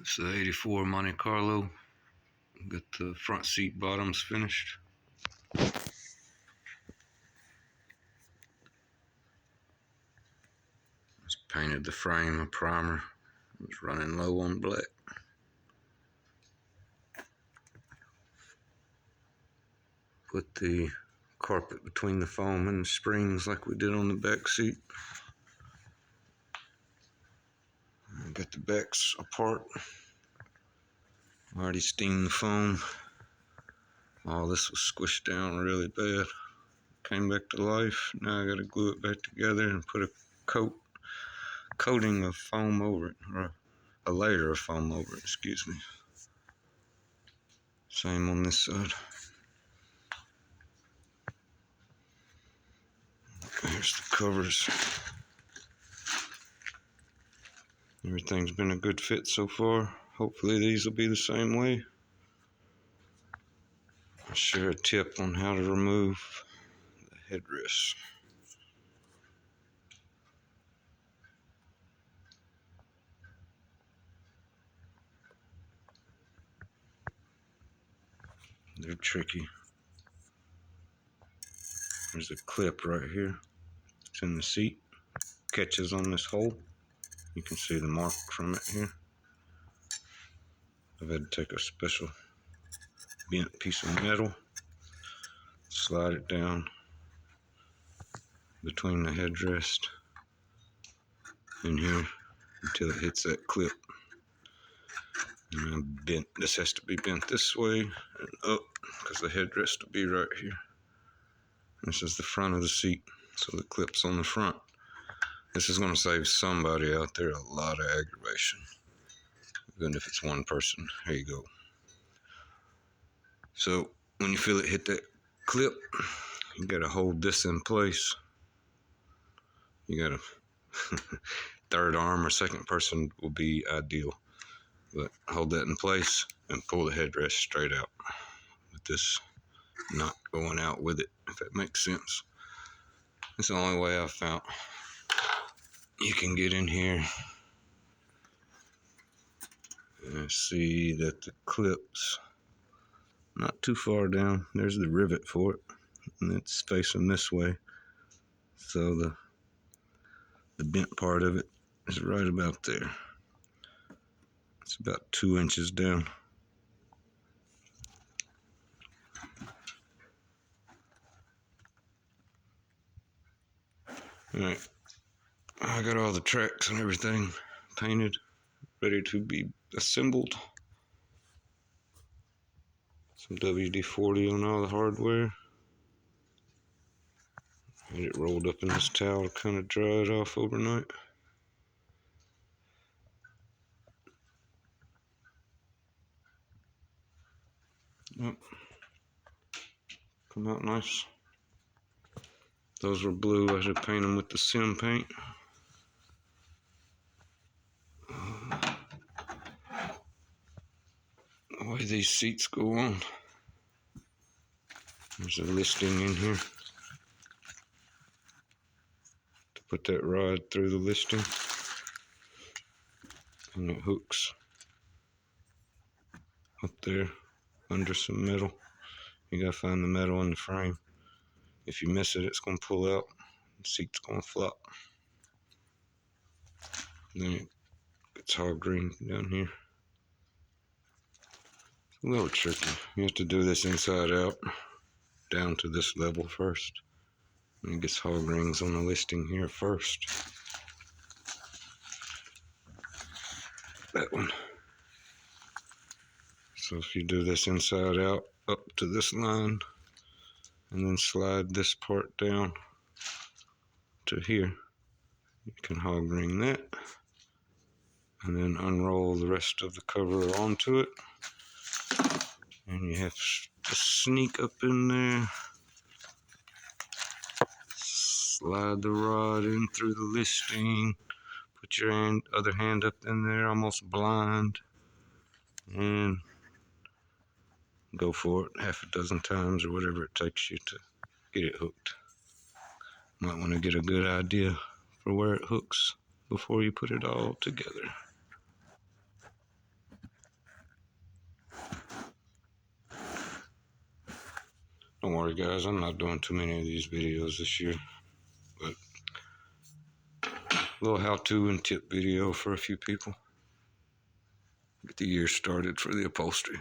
It's the 84 Monte Carlo. Got the front seat bottoms finished. Just painted the frame a primer. It's running low on black. Put the carpet between the foam and the springs like we did on the back seat. Got the backs apart. Already steamed the foam. All this was squished down really bad. Came back to life. Now I gotta glue it back together and put a coating of foam over it, or a layer of foam over it, excuse me. Same on this side. Here's the covers. Everything's been a good fit so far. Hopefully these will be the same way. I'll share a tip on how to remove the headrest. They're tricky. There's a clip right here. It's in the seat. Catches on this hole. You can see the mark from it here. I've had to take a special bent piece of metal, slide it down between the headrest in here until it hits that clip. And I bent. This has to be bent this way and up because the headrest will be right here. This is the front of the seat, so the clip's on the front. This is going to save somebody out there a lot of aggravation, even if it's one person. Here you go. So when you feel it hit that clip, you got to hold this in place. You got to third arm or second person will be ideal, but hold that in place and pull the headrest straight out with this not going out with it, if that makes sense. It's the only way I've found you can get in here and see that the clip's not too far down. There's the rivet for it, and it's facing this way, so the bent part of it is right about there. It's about 2 inches down. Alright, I got all the tracks and everything painted, ready to be assembled. Some WD-40 on all the hardware. Had it rolled up in this towel to kind of dry it off overnight. Yep. Come out nice. Those were blue. I should paint them with the sim paint. The way these seats go on. There's a listing in here to put that rod through the listing, and it hooks up there under some metal. You gotta find the metal in the frame. If you miss it, it's gonna pull out. The seat's gonna flop. Then it gets hard green down here. It's a little tricky. You have to do this inside out, down to this level first. And it gets hog rings on the listing here first. That one. So if you do this inside out up to this line, and then slide this part down to here, you can hog ring that, and then unroll the rest of the cover onto it. And you have to sneak up in there, slide the rod in through the listing, put your other hand up in there almost blind, and go for it half a dozen times or whatever it takes you to get it hooked. Might want to get a good idea for where it hooks before you put it all together. Don't worry, guys. I'm not doing too many of these videos this year. But a little how-to and tip video for a few people. Get the year started for the upholstery.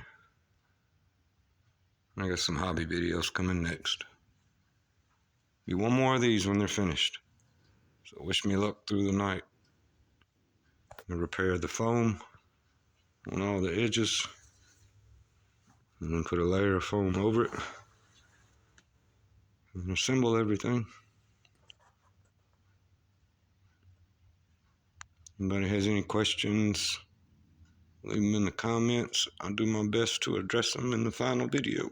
I got some hobby videos coming next. Be one more of these when they're finished. So wish me luck through the night. And repair the foam on all the edges. And then put a layer of foam over it. And assemble everything. Anybody has any questions, leave them in the comments. I'll do my best to address them in the final video.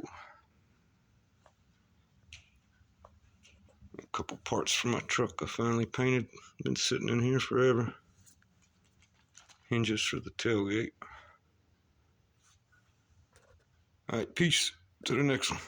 A couple parts for my truck I finally painted. Been sitting in here forever. Hinges for the tailgate. Alright, peace. To the next one.